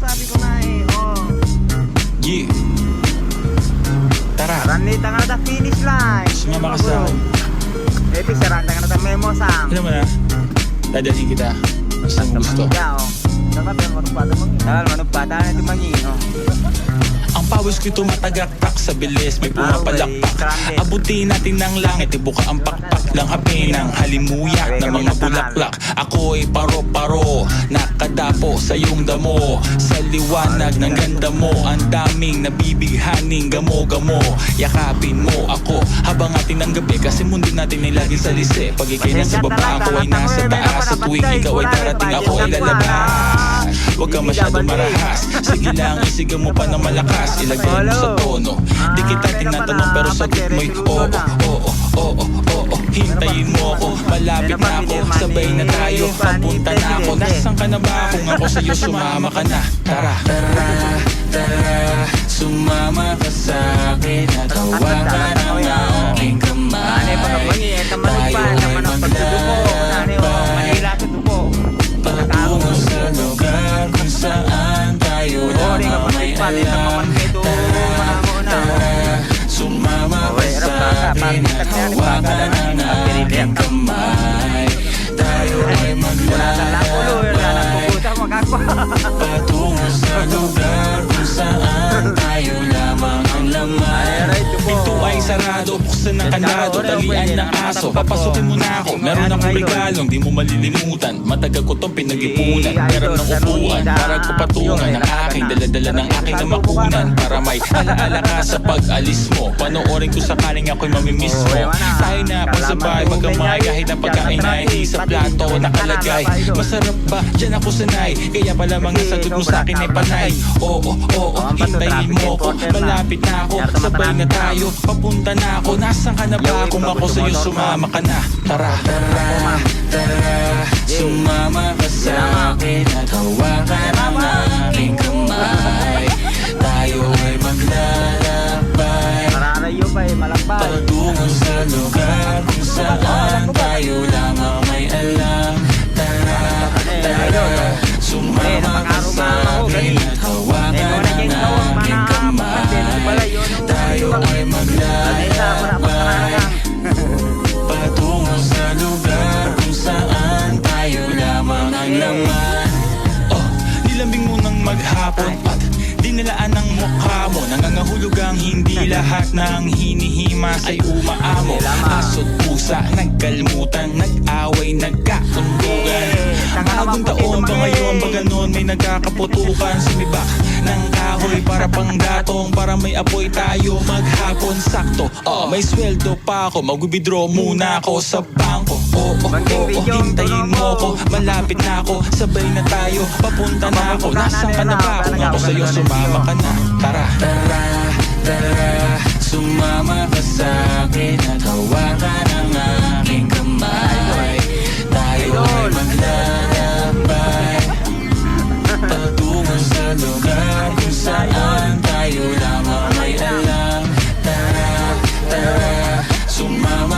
sabi ko na eh. Oh. Yeah. Tara. Ranita nga na finish line. Sumama ka sa akin. Epi, saranda ka na sa memo sang. Alam mo na, dadalhin kita. Gusto mo gusto. Dapat yan, manugpada mangi. Manugpada na ito mangi. Ang pawis ko'y tumatagaktak sa bilis, may pumapalakpak. Abutin natin ng langit, ibuka ang pakpak lang hape ng halimuyak ng mga bulaklak. Ako'y paro-paro, nakadapo sa iyong damo. Sa liwanag ng ganda mo, ang daming nabibighaning gamo-gamo. Yakapin mo ako habang atin ng gabi, kasi mundo natin ay lagi sa lise. Pag ikay nasa baba, ako ay nasa taas. Sa tuwing ikaw ay darating, ako ay lalabas. Huwag ka masyado marahas, sige lang, isigaw mo pa ng malakas. Ilagay mo sa tono, di kita tinatanong pero sagot mo'y oo, oo, oo, oo. Hintayin mo ako, malapit na ako, sabay na tayo, papunta na ako. Nasaan ka na ba? Kung ako sa'yo, sumama ka na. Tara, tara, tara, sumama ka sa'kin at hawakan ang aking kamay. Tayo ay maglalakbay patungo sa lugar kung saan tayo lamang may alam. Tara, sumama ka sa'kin at hawakan ang aking kamay. Tayo ay maglalakbay patungo sa lugar kung saan tayo lamang ang laman. Ito ay sarado, buksan ng kandado, talian ng aso, papasukin mo na ako. Meron akong regalong di mo malilimutan, matagal ko tong pinag-ipunan. Meron ng upuan, para ko patungan ng aking dala-dala ng aking namakunan, para may alaala ka sa pag-alis mo. Panoorin ko sakaling ako'y mamimiss mo. Tayo na pagsabay, magkamay, kahit ang pagkain ay hindi sa plato nakalagay. Masarap ba? Diyan ako sanay, kaya pala mga sagot mo sa akin ay panay. Oo, oo, hintayin mo ko, malapit na ako, sabay na tayo, papunta na ako. Nasaan ka na ba? Kung ako sa'yo, sumama ka na. Tara, tara, tara, sumama ka sa'kin at hawakan ang aking kamay. Tayo ay maglalakbay patungo sa lugar kung saan tayo lamang may alam. Tara, tara, sumama ka sa'kin at hawakan ang aking kamay. Tayo ay maglalakbay patungo sa lugar kung saan tayo lamang ang laman. Oh, nilambing mo ng maghapon at dinilaan ng mukha mo. Nangangahulog ang hindi lahat ng hinihimas ay umaamo. Aso't pusa, nagkalmutan, nag-away, nagkakundugan. Agong taon ba ngayon ba ganon may nagkakaputukan? Sumibak ng kahoy para panggatong, para may apoy tayo maghapon sakto. May sweldo pa ako, mag-withdraw muna ako sa bangko. Oo, hintayin mo ko, malapit na ako, sabay na tayo, papunta na ako. Nasaan ka na ba? Kung ako sa'yo, sumama ka na. Tara, tara,